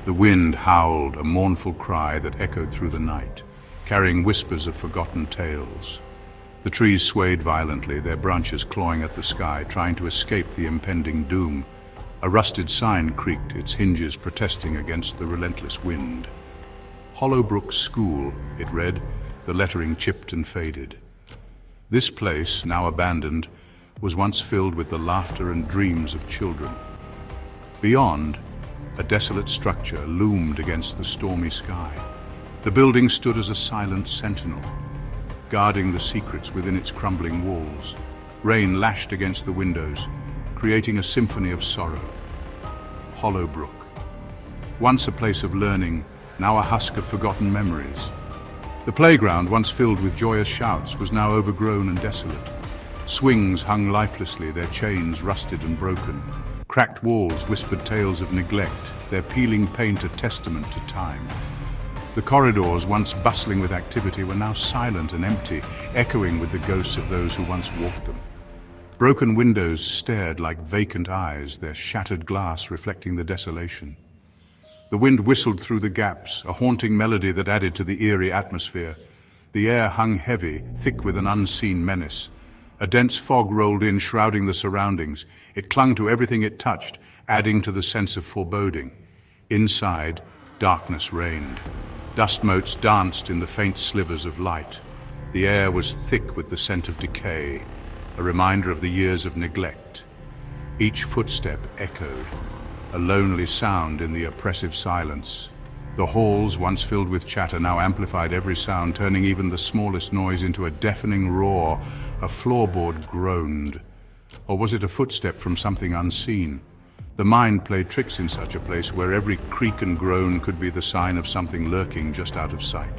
The wind howled, a mournful cry that echoed through the night, carrying whispers of forgotten tales. The trees swayed violently, their branches clawing at the sky, trying to escape the impending doom. A rusted sign creaked, its hinges protesting against the relentless wind. Hollowbrook School, it read, the lettering chipped and faded. This place, now abandoned, was once filled with the laughter and dreams of children. Beyond, a desolate structure loomed against the stormy sky. The building stood as a silent sentinel, guarding the secrets within its crumbling walls. Rain lashed against the windows, creating a symphony of sorrow. Hollowbrook, once a place of learning, now a husk of forgotten memories. The playground, once filled with joyous shouts, was now overgrown and desolate. Swings hung lifelessly, their chains rusted and broken. Cracked walls whispered tales of neglect, their peeling paint a testament to time. The corridors, once bustling with activity, were now silent and empty, echoing with the ghosts of those who once walked them. Broken windows stared like vacant eyes, their shattered glass reflecting the desolation. The wind whistled through the gaps, a haunting melody that added to the eerie atmosphere. The air hung heavy, thick with an unseen menace. A dense fog rolled in, shrouding the surroundings. It clung to everything it touched, adding to the sense of foreboding. Inside, darkness reigned. Dust motes danced in the faint slivers of light. The air was thick with the scent of decay, a reminder of the years of neglect. Each footstep echoed, a lonely sound in the oppressive silence. The halls, once filled with chatter, now amplified every sound, turning even the smallest noise into a deafening roar. A floorboard groaned. Or was it a footstep from something unseen? The mind played tricks in such a place where every creak and groan could be the sign of something lurking just out of sight.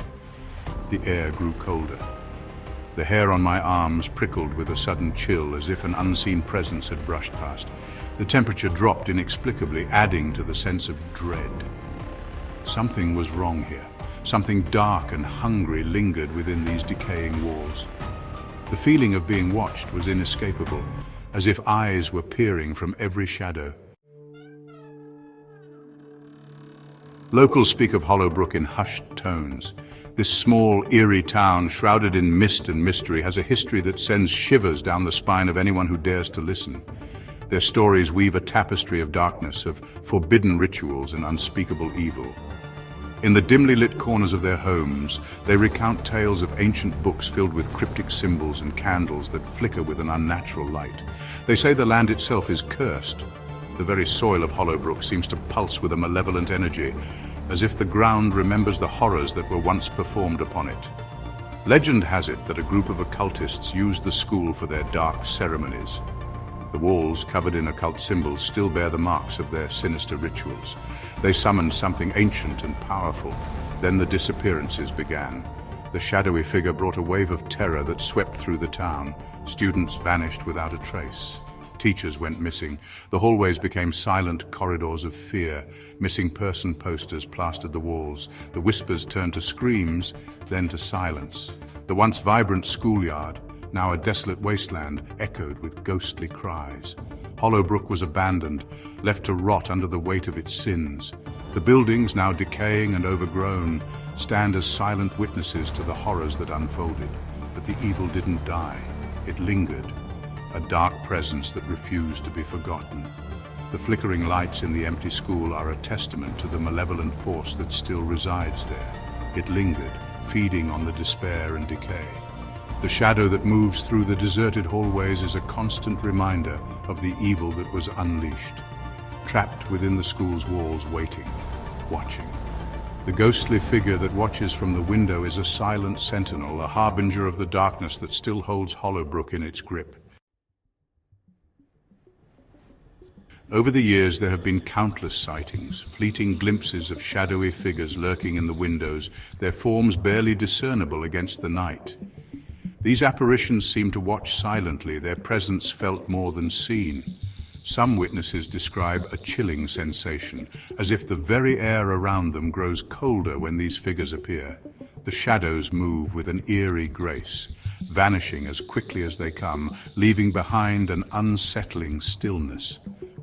The air grew colder. The hair on my arms prickled with a sudden chill, as if an unseen presence had brushed past. The temperature dropped inexplicably, adding to the sense of dread. Something was wrong here. Something dark and hungry lingered within these decaying walls. The feeling of being watched was inescapable, as if eyes were peering from every shadow. Locals speak of Hollowbrook in hushed tones. This small, eerie town, shrouded in mist and mystery, has a history that sends shivers down the spine of anyone who dares to listen. Their stories weave a tapestry of darkness, of forbidden rituals and unspeakable evil. In the dimly lit corners of their homes, they recount tales of ancient books filled with cryptic symbols and candles that flicker with an unnatural light. They say the land itself is cursed. The very soil of Hollowbrook seems to pulse with a malevolent energy, as if the ground remembers the horrors that were once performed upon it. Legend has it that a group of occultists used the school for their dark ceremonies. The walls, covered in occult symbols, still bear the marks of their sinister rituals. They summoned something ancient and powerful. Then the disappearances began. The shadowy figure brought a wave of terror that swept through the town. Students vanished without a trace. Teachers went missing. The hallways became silent corridors of fear. Missing person posters plastered the walls. The whispers turned to screams, then to silence. The once vibrant schoolyard, now a desolate wasteland, echoed with ghostly cries. Hollowbrook was abandoned, left to rot under the weight of its sins. The buildings, now decaying and overgrown, stand as silent witnesses to the horrors that unfolded. But the evil didn't die. It lingered, a dark presence that refused to be forgotten. The flickering lights in the empty school are a testament to the malevolent force that still resides there. It lingered, feeding on the despair and decay. The shadow that moves through the deserted hallways is a constant reminder of the evil that was unleashed, trapped within the school's walls, waiting, watching. The ghostly figure that watches from the window is a silent sentinel, a harbinger of the darkness that still holds Hollowbrook in its grip. Over the years, there have been countless sightings, fleeting glimpses of shadowy figures lurking in the windows, their forms barely discernible against the night. These apparitions seem to watch silently, their presence felt more than seen. Some witnesses describe a chilling sensation, as if the very air around them grows colder when these figures appear. The shadows move with an eerie grace, vanishing as quickly as they come, leaving behind an unsettling stillness.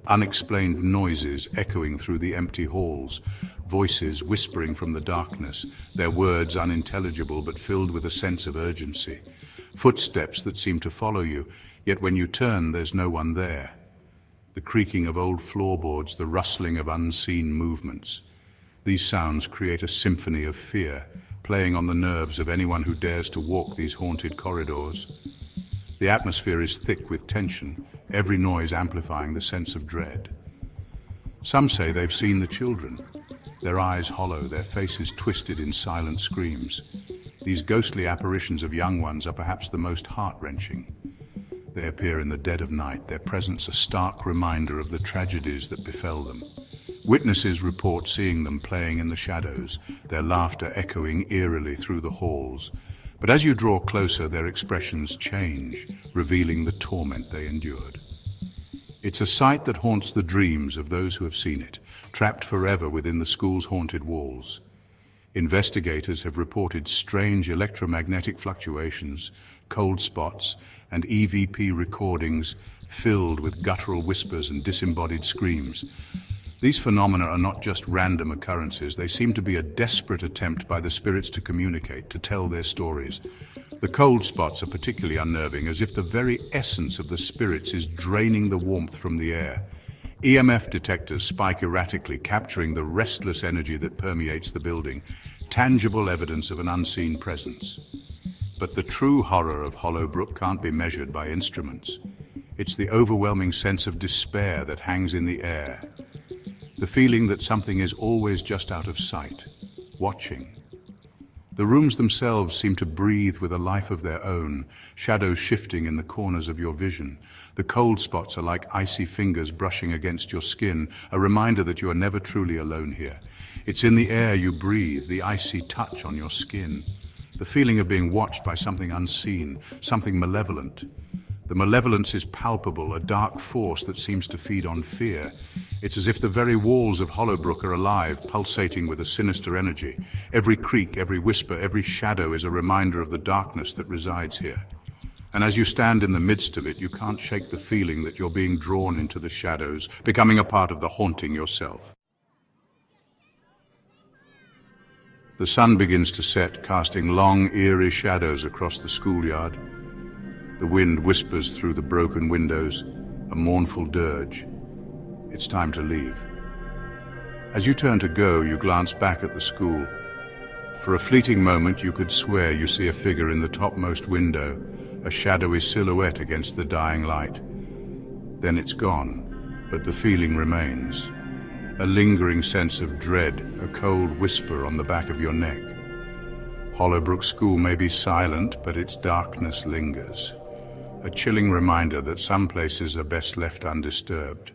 Unexplained noises echoing through the empty halls, voices whispering from the darkness, their words unintelligible but filled with a sense of urgency. Footsteps that seem to follow you, yet when you turn, there's no one there. The creaking of old floorboards, the rustling of unseen movements. These sounds create a symphony of fear, playing on the nerves of anyone who dares to walk these haunted corridors. The atmosphere is thick with tension, every noise amplifying the sense of dread. Some say they've seen the children, their eyes hollow, their faces twisted in silent screams. These ghostly apparitions of young ones are perhaps the most heart-wrenching. They appear in the dead of night, their presence a stark reminder of the tragedies that befell them. Witnesses report seeing them playing in the shadows, their laughter echoing eerily through the halls. But as you draw closer, their expressions change, revealing the torment they endured. It's a sight that haunts the dreams of those who have seen it, trapped forever within the school's haunted walls. Investigators have reported strange electromagnetic fluctuations, cold spots, and EVP recordings filled with guttural whispers and disembodied screams. These phenomena are not just random occurrences, they seem to be a desperate attempt by the spirits to communicate, to tell their stories. The cold spots are particularly unnerving, as if the very essence of the spirits is draining the warmth from the air. EMF detectors spike erratically, capturing the restless energy that permeates the building, tangible evidence of an unseen presence. But the true horror of Hollowbrook can't be measured by instruments. It's the overwhelming sense of despair that hangs in the air. The feeling that something is always just out of sight, watching. The rooms themselves seem to breathe with a life of their own, shadows shifting in the corners of your vision. The cold spots are like icy fingers brushing against your skin, a reminder that you are never truly alone here. It's in the air you breathe, the icy touch on your skin. The feeling of being watched by something unseen, something malevolent. The malevolence is palpable, a dark force that seems to feed on fear. It's as if the very walls of Hollowbrook are alive, pulsating with a sinister energy. Every creak, every whisper, every shadow is a reminder of the darkness that resides here. And as you stand in the midst of it, you can't shake the feeling that you're being drawn into the shadows, becoming a part of the haunting yourself. The sun begins to set, casting long, eerie shadows across the schoolyard. The wind whispers through the broken windows, a mournful dirge. It's time to leave. As you turn to go, you glance back at the school. For a fleeting moment, you could swear you see a figure in the topmost window, a shadowy silhouette against the dying light. Then it's gone, but the feeling remains. A lingering sense of dread, a cold whisper on the back of your neck. Hollowbrook School may be silent, but its darkness lingers. A chilling reminder that some places are best left undisturbed.